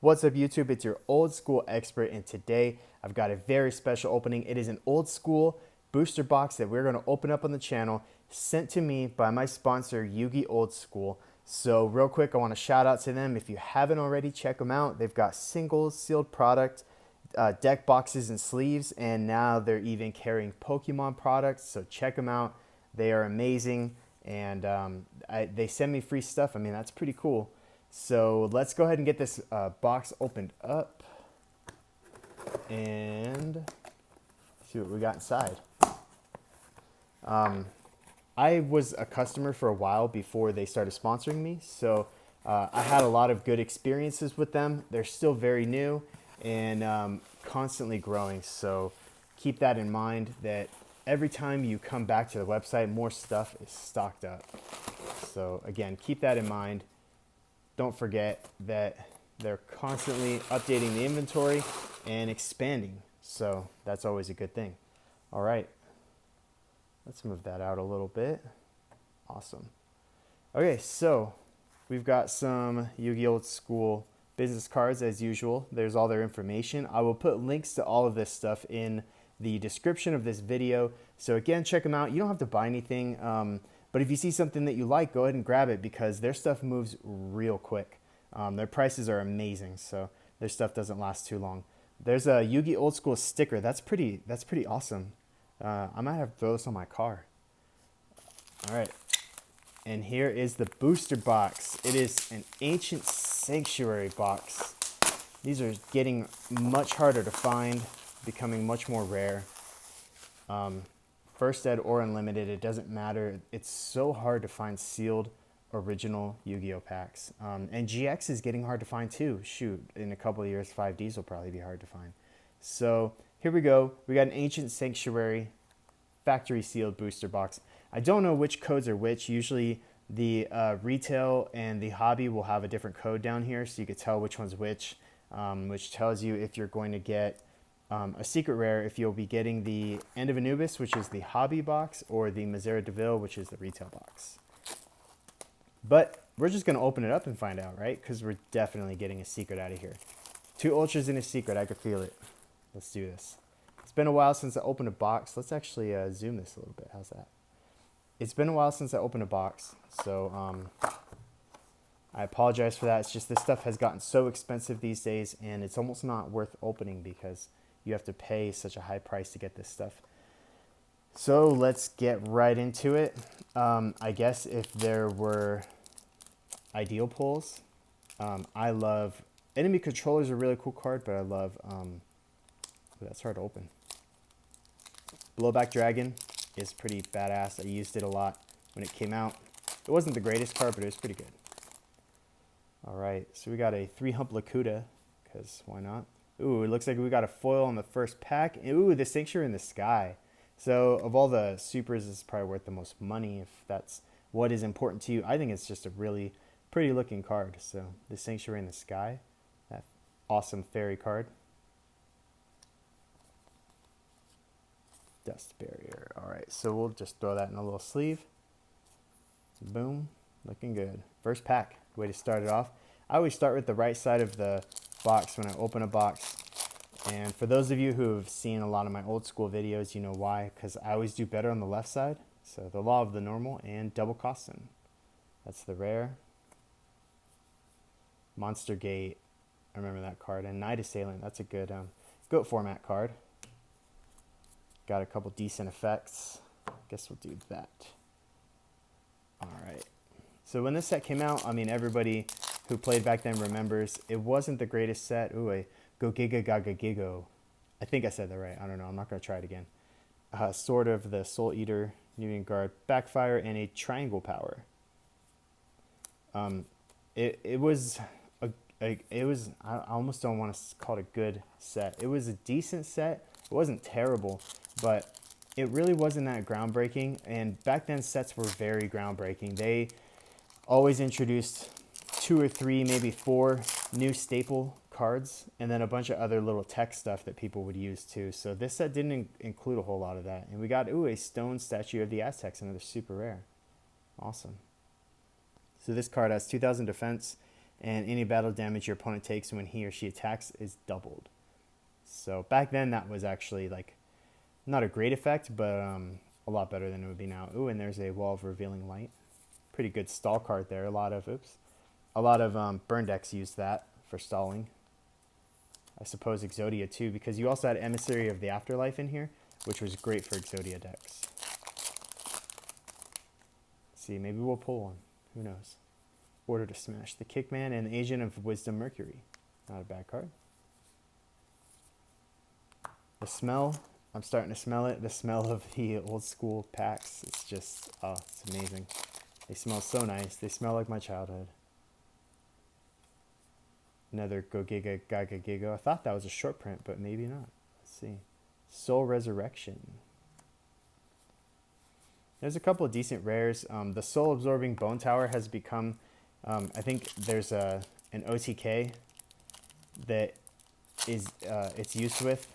What's up, YouTube? It's your old school expert, and today I've got a very special opening. It is an old school booster box that we're going to open up on the channel, sent to me by my sponsor, Yugioldschool. So real quick, I want to shout out to them. If you haven't already, check them out. They've got singles, sealed product, deck boxes and sleeves, and now they're even carrying Pokemon products. So check them out. They are amazing, and they send me free stuff. I mean, that's pretty cool. So let's go ahead and get this box opened up and see what we got inside. I was a customer for a while before they started sponsoring me, so I had a lot of good experiences with them. They're still very new and constantly growing, so keep that in mind that every time you come back to the website, more stuff is stocked up. So again, keep that in mind. Don't forget that they're constantly updating the inventory and expanding. So that's always a good thing. All right. Let's move that out a little bit. Awesome. Okay, so we've got some Yugioldschool business cards as usual. There's all their information. I will put links to all of this stuff in the description of this video. So again, check them out. You don't have to buy anything. But if you see something that you like, go ahead and grab it because their stuff moves real quick. Their prices are amazing, so their stuff doesn't last too long. There's a Yugioldschool sticker. That's pretty awesome. I might have to throw this on my car. All right. And here is the booster box. It is an Ancient Sanctuary box. These are getting much harder to find, becoming much more rare. First Ed or Unlimited, it doesn't matter. It's so hard to find sealed original Yu-Gi-Oh packs. And GX is getting hard to find too. Shoot, in a couple of years, 5Ds will probably be hard to find. So here we go. We got an Ancient Sanctuary factory sealed booster box. I don't know which codes are which. Usually the retail and the hobby will have a different code down here, so you can tell which one's which tells you if you're going to get a secret rare, if you'll be getting the End of Anubis, which is the hobby box, or the Misera Deville, which is the retail box. But we're just going to open it up and find out, right? Because we're definitely getting a secret out of here. 2 ultras and a secret. I could feel it. Let's do this. It's been a while since I opened a box. Let's actually zoom this a little bit. How's that? It's been a while since I opened a box, so I apologize for that. It's just this stuff has gotten so expensive these days, and it's almost not worth opening because you have to pay such a high price to get this stuff. So let's get right into it. I guess if there were ideal pulls, I love Enemy Controller is a really cool card, but I love that's hard to open. Blowback Dragon is pretty badass. I used it a lot when it came out. It wasn't the greatest card, but it was pretty good. All right, so we got a 3-hump Lakuta, because why not? Ooh, it looks like we got a foil on the first pack. Ooh, the Sanctuary in the Sky. So of all the supers, this is probably worth the most money if that's what is important to you. I think it's just a really pretty looking card. So the Sanctuary in the Sky, that awesome fairy card. Dust Barrier. All right, so we'll just throw that in a little sleeve. Boom, looking good. First pack, way to start it off. I always start with the right side of the box when I open a box. And for those of you who have seen a lot of my old school videos, you know why, because I always do better on the left side. So the Law of the Normal and Double Costin. That's the rare. Monster Gate, I remember that card. And Night Assailant, that's a good GOAT format card. Got a couple decent effects. Guess we'll do that. All right. So when this set came out, I mean, everybody who played back then remembers it wasn't the greatest set. Ooh, a Go Giga Gaga Gigo. I think I said that right. I don't know. I'm not going to try it again. Sword of the Soul Eater, Union Guard, Backfire, and a Triangle Power. It was I almost don't want to call it a good set. It was a decent set. It wasn't terrible, but it really wasn't that groundbreaking. And back then, sets were very groundbreaking. They always introduced 2 or 3, maybe 4 new staple cards, and then a bunch of other little tech stuff that people would use too. So this set didn't include a whole lot of that. And we got, ooh, a stone statue of the Aztecs, another super rare. Awesome. So this card has 2,000 defense and any battle damage your opponent takes when he or she attacks is doubled. So back then that was actually like not a great effect, but a lot better than it would be now. Ooh, and there's a Wall of Revealing Light. Pretty good stall card there. A lot of burn decks used that for stalling. I suppose Exodia too, because you also had Emissary of the Afterlife in here, which was great for Exodia decks. Let's see, maybe we'll pull one. Who knows? Order to Smash. The Kickman and the Agent of Wisdom Mercury. Not a bad card. The smell, I'm starting to smell it. The smell of the old school packs. It's just, oh, it's amazing. They smell so nice. They smell like my childhood. Another Go Giga Gaga Giga. I thought that was a short print, but maybe not. Let's see. Soul Resurrection. There's a couple of decent rares. The Soul Absorbing Bone Tower has become, I think there's an OTK that is it's used with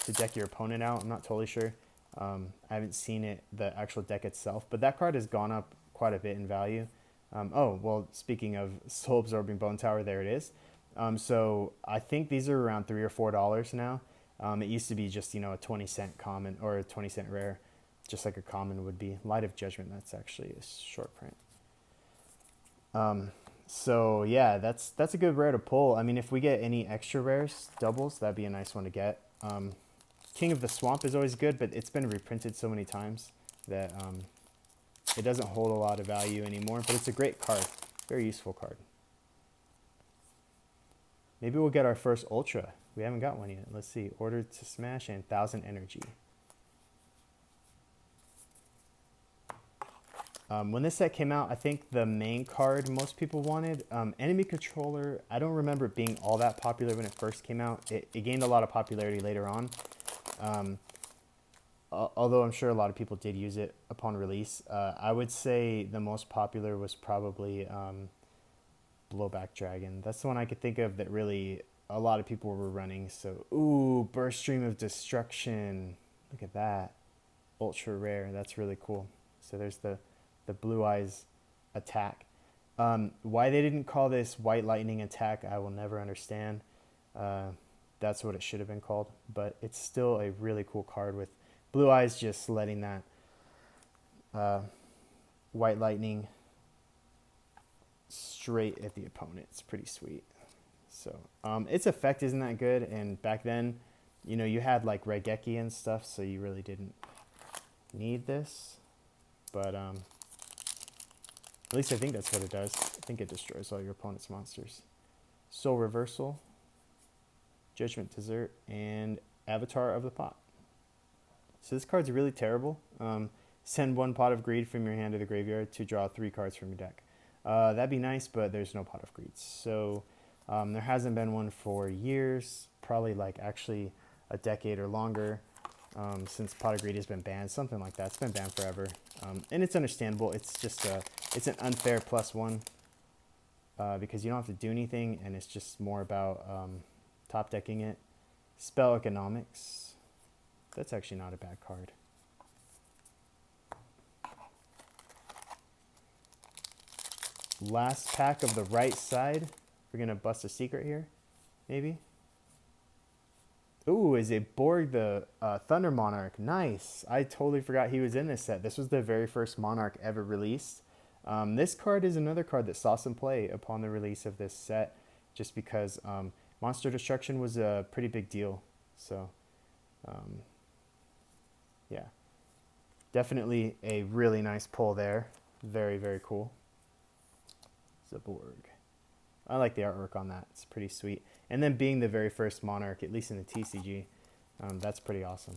to deck your opponent out. I'm not totally sure. I haven't seen it, the actual deck itself, but that card has gone up quite a bit in value. Oh, well, speaking of Soul Absorbing Bone Tower, there it is. So I think these are around $3 or $4 now. It used to be just, a 20-cent common or a 20-cent rare, just like a common would be. Light of Judgment, that's actually a short print. So yeah, that's a good rare to pull. I mean, if we get any extra rares, doubles, that'd be a nice one to get. King of the Swamp is always good, but it's been reprinted so many times that it doesn't hold a lot of value anymore, but it's a great card. Very useful card. Maybe we'll get our first Ultra. We haven't got one yet. Let's see. Order to Smash and 1,000 Energy. When this set came out, I think the main card most people wanted, Enemy Controller, I don't remember it being all that popular when it first came out. It gained a lot of popularity later on. Although I'm sure a lot of people did use it upon release. I would say the most popular was probably Blowback Dragon. That's the one I could think of that really a lot of people were running. So, ooh, Burst Stream of Destruction. Look at that. Ultra rare. That's really cool. So there's the Blue Eyes attack. Why they didn't call this White Lightning attack, I will never understand. That's what it should have been called. But it's still a really cool card with Blue Eyes just letting that White Lightning straight at the opponent. It's pretty sweet. So its effect isn't that good. And back then, you had like Regeki and stuff, so you really didn't need this. But at least I think that's what it does. I think it destroys all your opponent's monsters. Soul Reversal, Judgment Dessert, and Avatar of the Pot. So this card's really terrible. Send one Pot of Greed from your hand to the graveyard to draw 3 cards from your deck. That'd be nice, but there's no Pot of Greed. So there hasn't been one for years, probably like actually a decade or longer. Since Pot of Greed has been banned, something like that. It's been banned forever, and it's understandable. It's just it's an unfair +1 because you don't have to do anything, and it's just more about top decking it. Spell Economics. That's actually not a bad card. Last pack of the right side. We're gonna bust a secret here, maybe. Ooh, is it Borg the Thunder Monarch? Nice. I totally forgot he was in this set. This was the very first Monarch ever released. This card is another card that saw some play upon the release of this set, just because Monster Destruction was a pretty big deal. So, yeah. Definitely a really nice pull there. Very, very cool. Zaborg. I like the artwork on that. It's pretty sweet. And then being the very first Monarch, at least in the TCG, that's pretty awesome.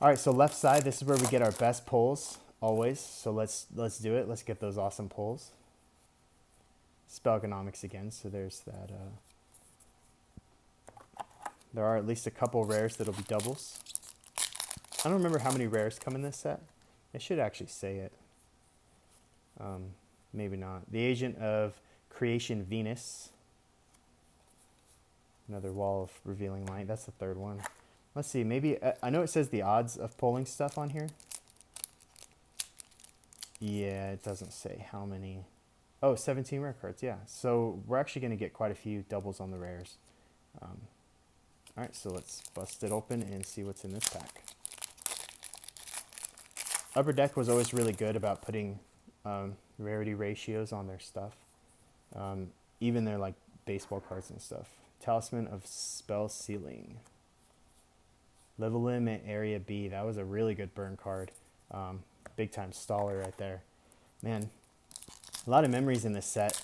All right, so left side, this is where we get our best pulls, always. So let's do it. Let's get those awesome pulls. Spell Economics again, so there's that. There are at least a couple rares that'll be doubles. I don't remember how many rares come in this set. It should actually say it. Maybe not. The Agent of Creation Venus. Another Wall of Revealing Light. That's the third one. Let's see. Maybe I know it says the odds of pulling stuff on here. Yeah, it doesn't say how many Oh, 17 rare cards, yeah. So we're actually going to get quite a few doubles on the rares. All right, so let's bust it open and see what's in this pack. Upper Deck was always really good about putting rarity ratios on their stuff. Even their like baseball cards and stuff. Talisman of Spell Sealing. Level Limit Area B. That was a really good burn card. Big time staller right there. Man, a lot of memories in this set.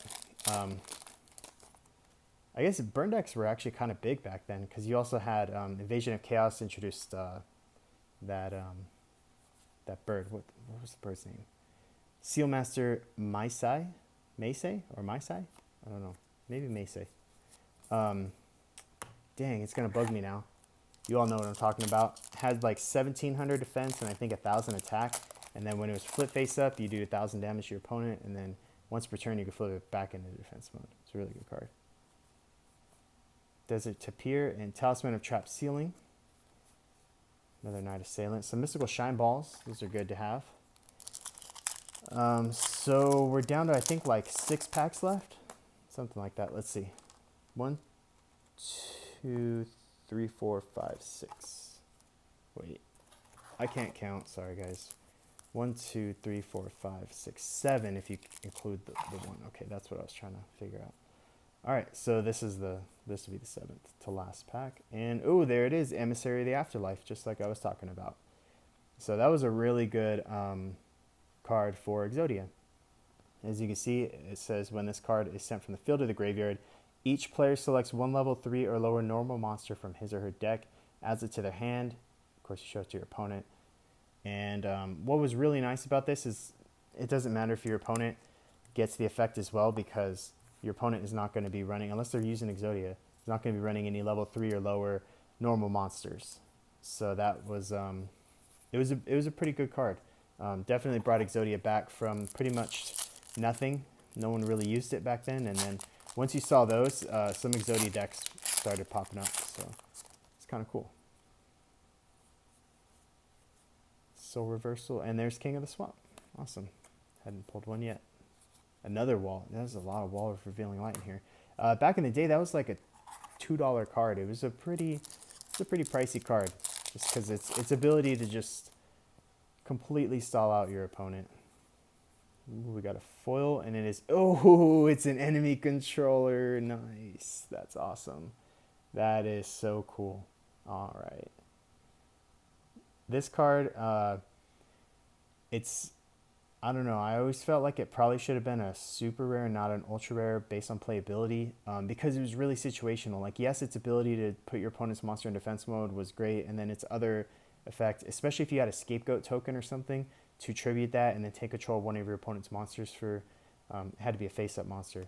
I guess burn decks were actually kind of big back then because you also had Invasion of Chaos introduced that bird. What was the bird's name? Sealmaster Maisai? Maisei or Maisai? I don't know. Maybe Maisei. Dang, it's going to bug me now. You all know what I'm talking about. Had like 1700 defense and I think 1000 attack. And then when it was flip face up, you do 1000 damage to your opponent. And then once per turn, you can flip it back into defense mode. It's a really good card. Desert Tapir and Talisman of Trap Sealing. Another Night Assailant. Some Mystical Shine Balls. Those are good to have. So we're down to, I think, like 6 packs left. Something like that. Let's see. 1, 2, 3, 4, 5, 6. Wait. I can't count. Sorry, guys. 1, 2, 3, 4, 5, 6, 7 if you include the one. Okay, that's what I was trying to figure out. All right, so this will be the 7th to last pack. And, oh, there it is, Emissary of the Afterlife, just like I was talking about. So that was a really good card for Exodia. As you can see, it says when this card is sent from the field to the graveyard, each player selects one level 3 or lower normal monster from his or her deck, adds it to their hand. Of course, you show it to your opponent. And what was really nice about this is it doesn't matter if your opponent gets the effect as well, because your opponent is not going to be running, unless they're using Exodia, is not going to be running any level 3 or lower normal monsters. So that was it was a pretty good card. Definitely brought Exodia back from pretty much nothing. No one really used it back then, and then once you saw those, some Exodia decks started popping up. So it's kind of cool. Soul Reversal, and there's King of the Swamp. Awesome. Hadn't pulled one yet. Another wall. There's a lot of Wall of Revealing Light in here. Back in the day, that was like a $2 card. It was a pretty pricey card, just because its ability to just completely stall out your opponent. Ooh, we got a foil, and it is, oh, it's an enemy controller. Nice. That's awesome. That is so cool. All right. This card, it's, I don't know, I always felt like it probably should have been a super rare and not an ultra rare based on playability, because it was really situational. Like, yes, its ability to put your opponent's monster in defense mode was great, and then its other effect, especially if you had a scapegoat token or something, to tribute that and then take control of one of your opponent's monsters for, it had to be a face-up monster,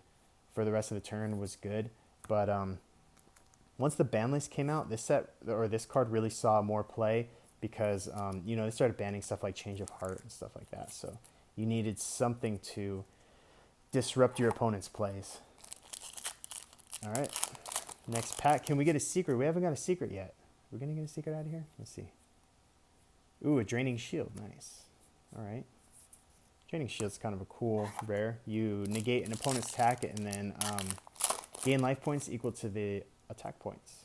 for the rest of the turn, was good. But once the ban list came out, this set, or this card really saw more play, because you know, they started banning stuff like Change of Heart and stuff like that. So you needed something to disrupt your opponent's plays. All right, next pack. Can we get a secret? We haven't got a secret yet. We're gonna get a secret out of here. Let's see. Ooh, a Draining Shield. Nice. All right. Draining Shield's kind of a cool rare. You negate an opponent's attack and then gain life points equal to the attack points.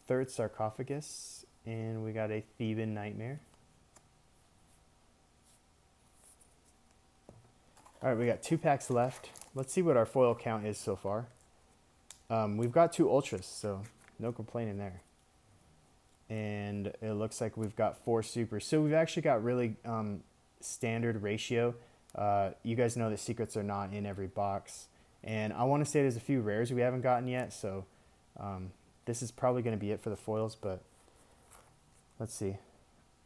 Third Sarcophagus. And we got a Theban Nightmare. All right, we got 2 packs left. Let's see what our foil count is so far. We've got 2 Ultras, so no complaining there. And it looks like we've got 4 Supers. So we've actually got really standard ratio. You guys know that secrets are not in every box. And I want to say there's a few rares we haven't gotten yet, so this is probably going to be it for the foils, but let's see.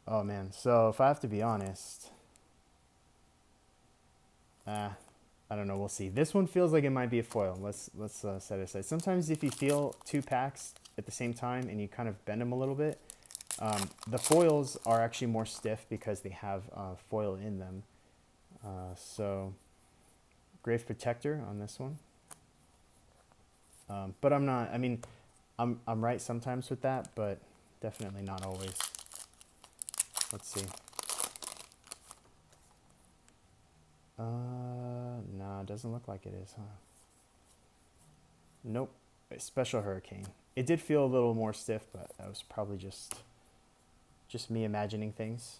Oh man, so if I have to be honest, I don't know, we'll see. This one feels like it might be a foil. Let's set it aside. Sometimes if you feel 2 packs at the same time and you kind of bend them a little bit, the foils are actually more stiff because they have foil in them. So Grave Protector on this one. But I'm not, I mean, I'm right sometimes with that, but definitely not always. Let's see. Nah, Doesn't look like it is, huh? Nope. A special hurricane. It did feel a little more stiff, but that was probably just me imagining things.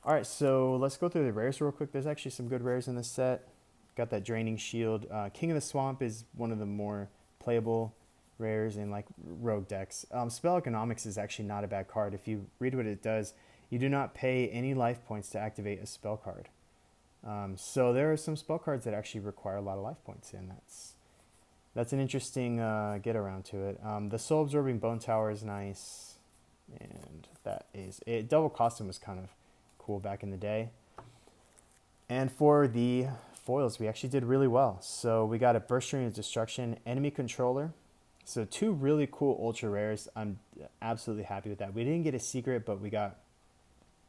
All right, so let's go through the rares real quick. There's actually some good rares in this set. Got that Draining Shield. King of the Swamp is one of the more playable rares in like rogue decks. Spell Economics is actually not a bad card. If you read what it does, you do not pay any life points to activate a spell card. So there are some spell cards that actually require a lot of life points, and that's an interesting get around to it. The Soul Absorbing Bone Tower is nice, and that is it. Double Costum was kind of cool back in the day. And for the foils, we actually did really well. So we got a Burst String of Destruction, Enemy Controller. So 2 really cool ultra rares. I'm absolutely happy with that. We didn't get a secret, but we got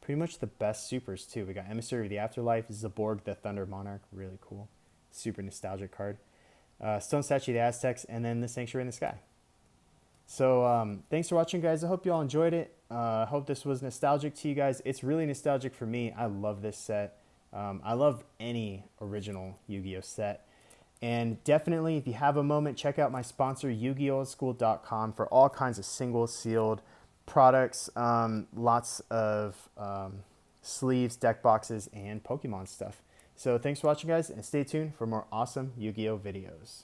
pretty much the best supers too. We got Emissary of the Afterlife, Zaborg the Thunder Monarch, really cool, super nostalgic card. Stone Statue of the Aztecs, and then the Sanctuary in the Sky. So thanks for watching, guys. I hope you all enjoyed it. I hope this was nostalgic to you guys. It's really nostalgic for me. I love this set. I love any original Yu-Gi-Oh set. And definitely, if you have a moment, check out my sponsor, Yugioldschool.com, for all kinds of single sealed products, lots of sleeves, deck boxes, and Pokemon stuff. So thanks for watching, guys, and stay tuned for more awesome Yu-Gi-Oh videos.